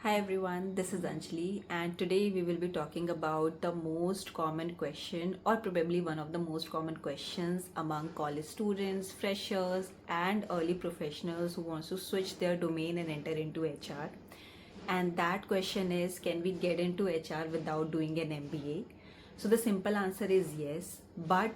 Hi everyone, this is Anjali, and today we will be talking about the most common question, or probably one of the most common questions among college students, freshers, and early professionals who wants to switch their domain and enter into HR. And that question is, can we get into HR without doing an MBA? So the simple answer is yes, but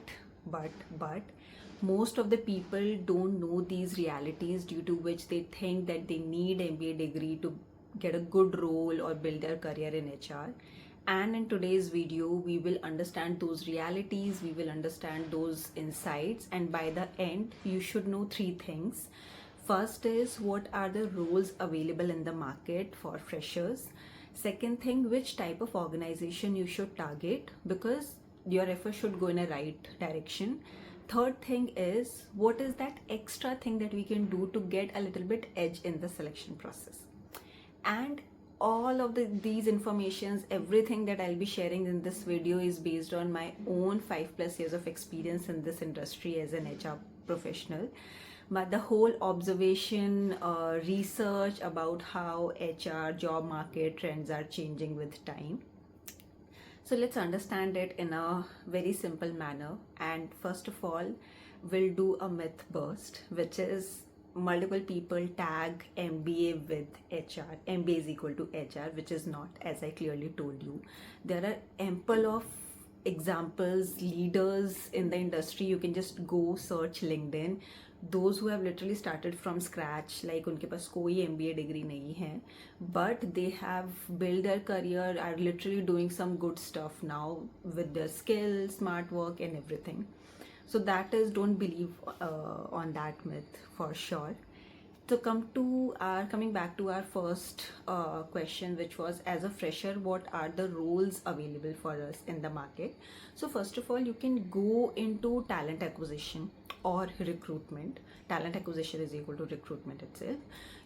most of the people don't know these realities, due to which they think that they need MBA degree to get a good role or build their career in HR. And in today's video, we will understand those realities, we will understand those insights, and by the end, you should know three things. First is, what are the roles available in the market for freshers? Second thing, which type of organization you should target, because your effort should go in a right direction. Third thing is, what is that extra thing that we can do to get a little bit edge in the selection process? And all of these informations, everything that I'll be sharing in this video is based on my own 5+ years of experience in this industry as an HR professional. But the whole observation, research about how HR job market trends are changing with time. So let's understand it in a very simple manner. And first of all, we'll do a myth burst, which is multiple people tag MBA with HR. MBA is equal to HR, which is not, as I clearly told you. There are ample of examples, leaders in the industry. You can just go search LinkedIn. Those who have literally started from scratch, like उनके पास कोई MBA degree नहीं है, but they have built their career, are literally doing some good stuff now with their skills, smart work, and everything. So that is, don't believe on that myth for sure. So coming back to our first question, which was, as a fresher, what are the roles available for us in the market? So first of all, you can go into talent acquisition or recruitment. Talent acquisition is equal to recruitment itself.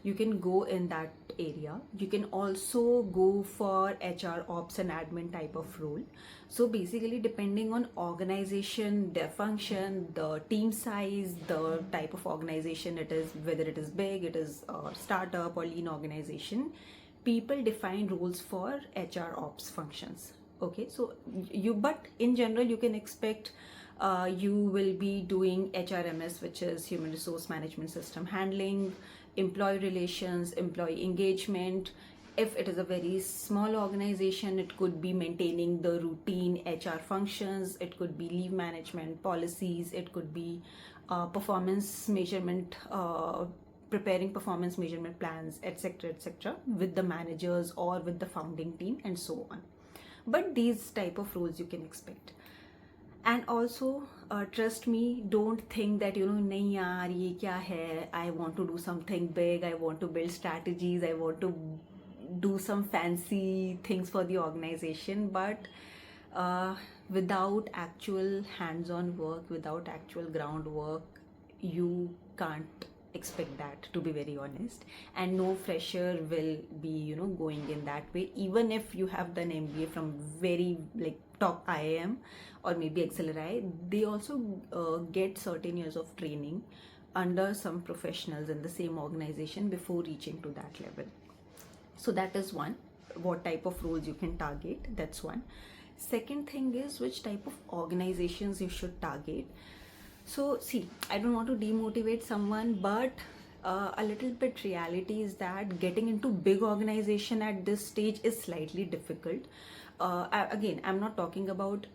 You can go in that area. You can also go for HR ops and admin type of role. So basically, depending on organization, their function, the team size, the type of organization it is, whether it is big, it is a startup or lean organization, people define roles for HR ops functions. Okay, so but in general, you can expect you will be doing HRMS, which is human resource management system handling, employee relations, employee engagement. If it is a very small organization, it could be maintaining the routine HR functions, it could be leave management policies, it could be performance measurement, preparing performance measurement plans, etc., with the managers or with the founding team, and so on. But these type of roles you can expect. And also, trust me, don't think that, nahi yaar, ye kya hai, I want to do something big, I want to build strategies, I want to do some fancy things for the organization, but without actual hands-on work, without actual groundwork, you can't expect that, to be very honest. And no fresher will be going in that way, even if you have done MBA from very top IIM or maybe XLRI. They also get certain years of training under some professionals in the same organization before reaching to that level. So that is one, what type of roles you can target, that's one. Second thing is, which type of organizations you should target. So see, I don't want to demotivate someone, but a little bit reality is that getting into big organization at this stage is slightly difficult. Again, I'm not talking about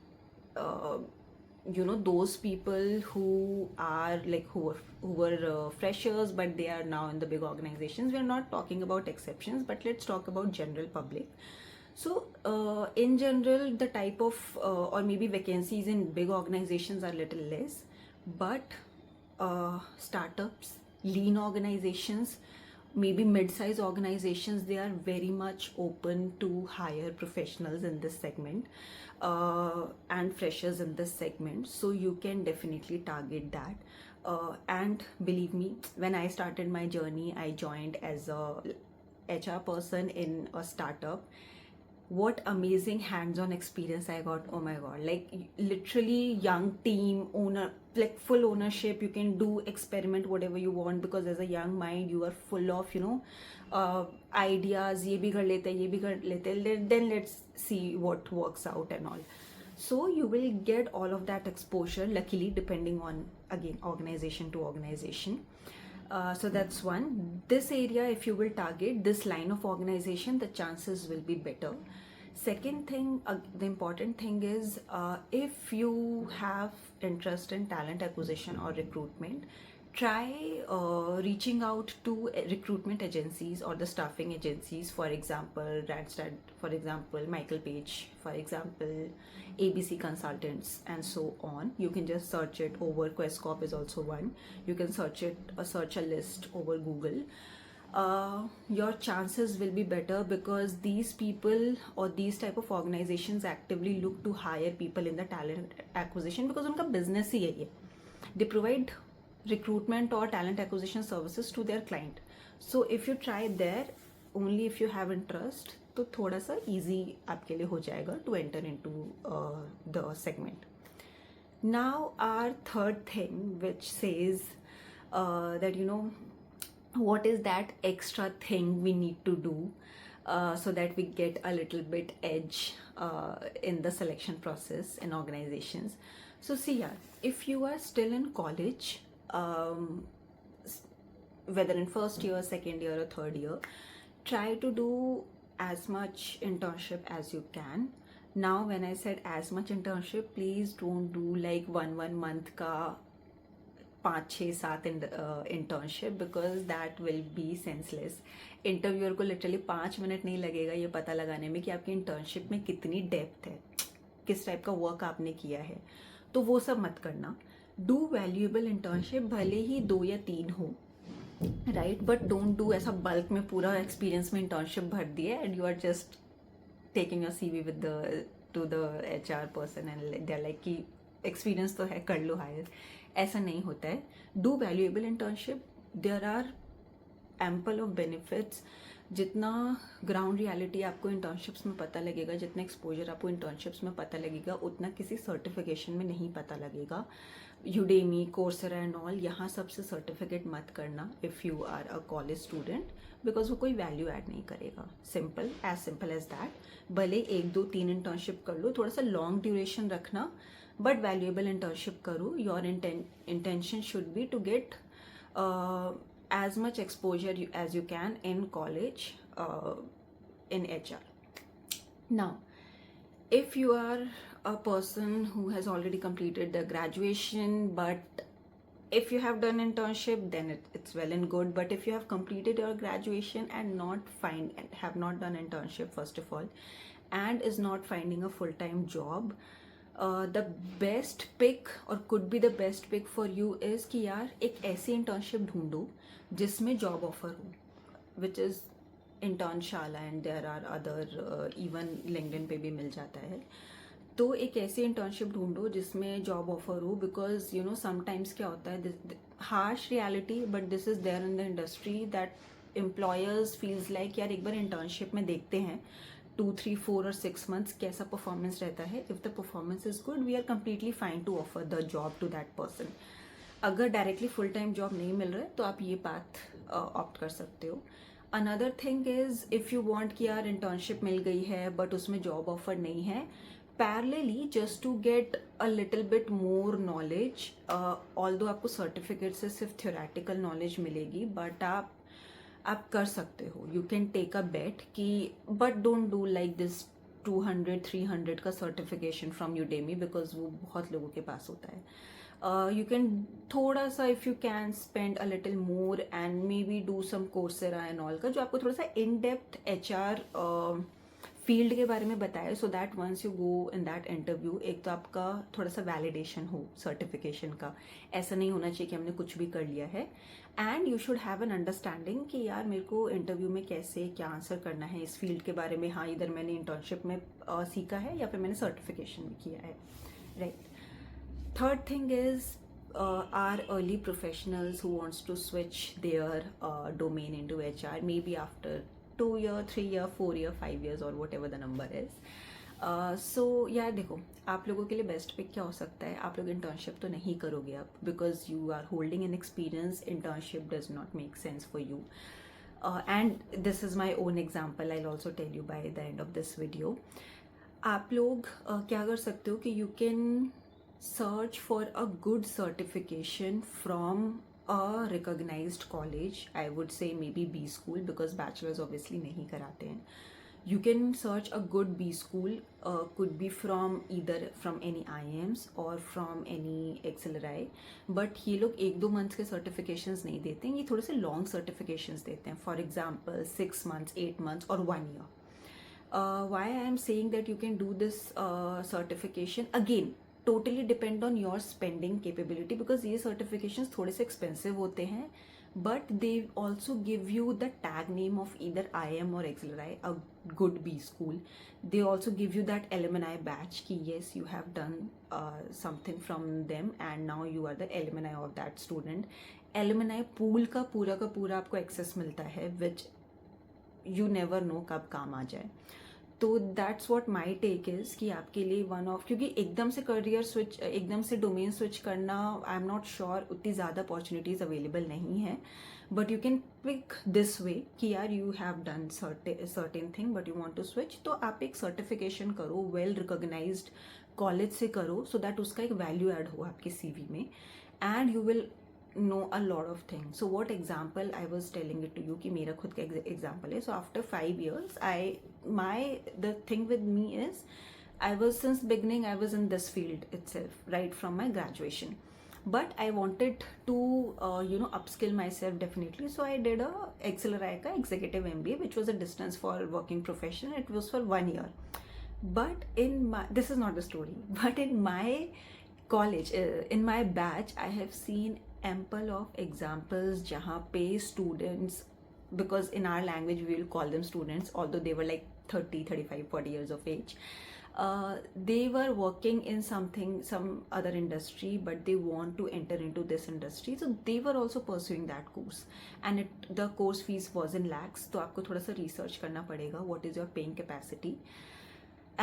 those people who are who were freshers, but they are now in the big organizations. We're not talking about exceptions, but let's talk about general public. So in general, the type of or maybe vacancies in big organizations are little less, but startups, lean organizations, maybe mid-size organizations, they are very much open to hire professionals in this segment and freshers in this segment. So you can definitely target that. And believe me, when I started my journey, I joined as a HR person in a startup. what amazing hands-on experience I got. Oh my god, like literally young team owner, like full ownership. You can do experiment whatever you want, because as a young mind you are full of ideas. ये भी कर लेते हैं, ये भी कर लेते हैं, then let's see what works out and all. So you will get all of that exposure, luckily, depending on, again, organization to organization. So that's one. This area, if you will target this line of organization, the chances will be better. Second thing, the important thing is, if you have interest in talent acquisition or recruitment, try reaching out to recruitment agencies or the staffing agencies. For example, Randstad, for example, Michael Page, for example, ABC Consultants, and so on. You can just search it over. Questcorp is also one. You can search a list over Google. Your chances will be better, because these people or these type of organizations actively look to hire people in the talent acquisition, because उनका business ही है ये. They provide recruitment or talent acquisition services to their client. So if you try there, only if you have interest, तो थोड़ा सा easy आपके लिए हो जाएगा to enter into the segment. Now our third thing, which says that what is that extra thing we need to do so that we get a little bit edge in the selection process in organizations. So see, yeah, if you are still in college, whether in first year, second year, or third year, try to do as much internship as you can. Now when I said as much internship, please don't do like one month ka 5-6-7 internship, because that will be senseless. Interviewer को literally 5 minute नहीं लगेगा ये पता लगाने में कि आपकी internship में कितनी डेप्थ है, किस टाइप का वर्क आपने किया है. तो वो सब मत करना. डू वैल्यूएबल इंटर्नशिप, भले ही 2 या 3 हो, राइट, बट डोंट डू ऐसा बल्क में पूरा एक्सपीरियंस में इंटर्नशिप भर दिया and you are just taking your CV with to the HR person and they are like कि एक्सपीरियंस तो है, कर लो हायर. ऐसा नहीं होता है. Do valuable internship. There are ample of benefits. जितना ग्राउंड रियलिटी आपको इंटर्नशिप्स में पता लगेगा, जितना एक्सपोजर आपको इंटर्नशिप्स में पता लगेगा, उतना किसी सर्टिफिकेशन में नहीं पता लगेगा. यूडेमी, कोर्सेरा एंड ऑल, यहाँ सबसे सर्टिफिकेट मत करना if you are a college student, because वो कोई वैल्यू ऐड नहीं करेगा. Simple as that. भले 1, 2, 3 इंटर्नशिप कर लो, थोड़ा सा लॉन्ग ड्यूरेशन रखना, but valuable internship करो. Your intention should be to get as much exposure as you can in college in HR. Now, if you are a person who has already completed the graduation, but if you have done internship, then it's well and good. But if you have completed your graduation and have not done internship first of all, and is not finding a full-time job, the best pick or could be the best pick for you is कि यार एक ऐसी internship ढूंढो जिसमें job offer हो, which is Internshala and there are other, even LinkedIn पे भी मिल जाता है. तो एक ऐसी इंटर्नशिप ढूंढो जिसमें जॉब ऑफर हो, बिकॉज समटाइम्स क्या होता है, harsh reality, but this is there in the industry, that employers feels like यार एक बार इंटर्नशिप में देखते हैं 2, 3, 4 और 6 months कैसा परफॉर्मेंस रहता है. If the performance is good, we are completely fine to offer the job to that person. अगर डायरेक्टली फुल टाइम जॉब नहीं मिल रहा है तो आप ये पाथ ऑप्ट कर सकते हो. Another thing is, if you want कि यार इंटर्नशिप मिल गई है बट उसमें जॉब ऑफर नहीं है, parallelly just to get a little bit more knowledge, although आपको सर्टिफिकेट से सिर्फ थ्योरेटिकल नॉलेज मिलेगी, बट आप कर सकते हो. यू कैन टेक अ बेट कि, but don't do like this 200-300 का सर्टिफिकेशन फ्रॉम यूडेमी, बिकॉज वो बहुत लोगों के पास होता है. You can थोड़ा सा, if you can spend a little more and maybe do some Coursera and all का, जो आपको थोड़ा सा in depth HR फील्ड के बारे में बताए, so that once you go in that interview, एक तो आपका थोड़ा सा वैलिडेशन हो सर्टिफिकेशन का. ऐसा नहीं होना चाहिए कि हमने कुछ भी कर लिया है. And you should have an understanding कि यार मेरे को इंटरव्यू में कैसे क्या आंसर करना है इस फील्ड के बारे में. हाँ, इधर मैंने इंटर्नशिप में सीखा है या फिर मैंने सर्टिफिकेशन में किया है, right. Third thing is, are early professionals who wants to switch their domain into HR, maybe after 2 year, 3 year, 4 year, 5 years or whatever the number is. सो यार देखो, आप लोगों के लिए बेस्ट पिक क्या हो सकता है, आप लोग इंटर्नशिप तो नहीं करोगे अब, because you are holding an experience. Internship does not make sense for you. And this is my own example. I also tell you by the end of this video. आप लोग क्या कर सकते हो कि you can search for a good certification from a recognized college. I would say maybe B school, because bachelor's obviously नहीं कराते हैं. You can search a good B school, could be from either from any IIMs or from any XLRI. But ये लोग 1-2 months के certifications नहीं देते हैं, ये थोड़े से long certifications देते हैं. For example 6 months, 8 months or 1 year. Why I am saying that you can do this certification, again totally depend on your spending capability, because ये certifications थोड़े से expensive होते हैं, but they also give you the tag name of either IIM or XLRI, a good B school. They also give you that alumni badge कि yes, you have done something from them and now you are the alumni of that student. Alumni pool का पूरा आपको access मिलता है, which you never know कब काम आ जाए. तो that's what my take is कि आपके लिए वन ऑफ, क्योंकि एकदम से करियर स्विच, एकदम से डोमेन स्विच करना, आई एम नॉट श्योर उतनी ज़्यादा अपॉर्चुनिटीज़ अवेलेबल नहीं है. But you can pick this way कि यार you have done certain thing but you want to switch, तो आप एक सर्टिफिकेशन करो, वेल रिकॉग्नाइज्ड कॉलेज से करो, सो दैट उसका एक वैल्यू ऐड हो आपके CV में, and you will know a lot of things. So what example I was telling it to you कि मेरा खुद का example है. So after 5 years, the thing with me is I was, since beginning I was in this field itself, right from my graduation. But I wanted to upskill myself definitely. So I did a XLRI का executive MBA, which was a distance for working profession. It was for 1 year. But this is not the story, but in my college, in my batch, I have seen ample of examples जहाँ पे students, because in our language we will call them students, although they were like 30, 35, 40 years of age, they were working in some other industry, but they want to enter into this industry, so they were also pursuing that course, and the course fees was in lakhs. तो आपको थोड़ा सा research करना पड़ेगा, what is your paying capacity.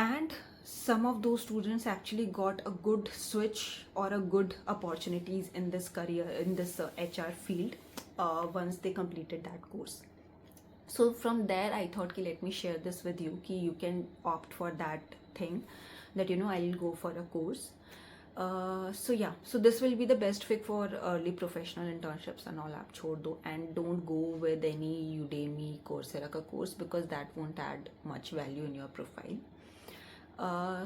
And some of those students actually got a good switch or a good opportunities in this career, in this HR field, once they completed that course. So from there I thought ki let me share this with you ki you can opt for that thing, that I'll go for a course. So yeah, so this will be the best fit for early professional internships and all. आप छोड़ दो, and don't go with any Udemy, Coursera का course, because that won't add much value in your profile.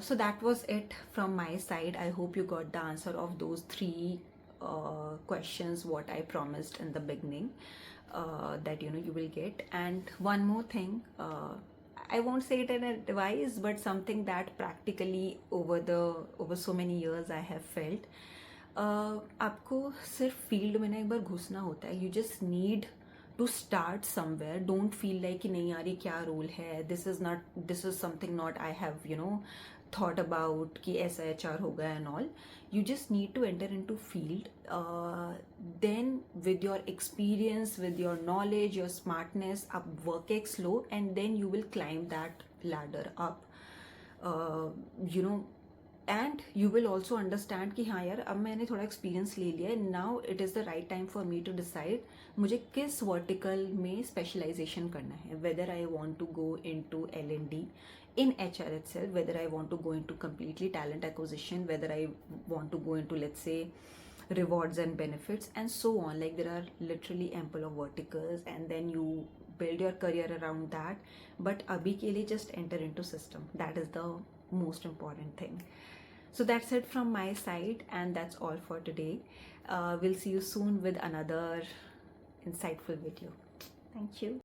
So that was it from my side. I hope you got the answer of those 3 questions what I promised in the beginning, that you will get. And one more thing, I won't say it an advice, but something that practically over so many years I have felt, आपको सिर्फ field में ना एक बार घुसना होता है. You just need to start somewhere. Don't feel like कि नहीं यार ये क्या रोल है, this is something not I have thought about कि ऐसा HR होगा and all. You just need to enter into field, then with your experience, with your knowledge, your smartness, आप work एक slow, and then you will climb that ladder up, and you will also understand कि हाँ यार अब मैंने थोड़ा experience ले लिया है, now it is the right time for me to decide मुझे किस वर्टिकल में स्पेशलाइजेशन करना है, whether I want to go into L&D in HR itself, whether I want to go into completely talent acquisition, whether I want to go into, let's say, rewards and benefits and so on. Like there are literally ample of verticals, and then you build your career around that. But abhi ke liye just enter into system. That is the most important thing. So that's it from my side, and that's all for today. We'll see you soon with another insightful video. Thank you.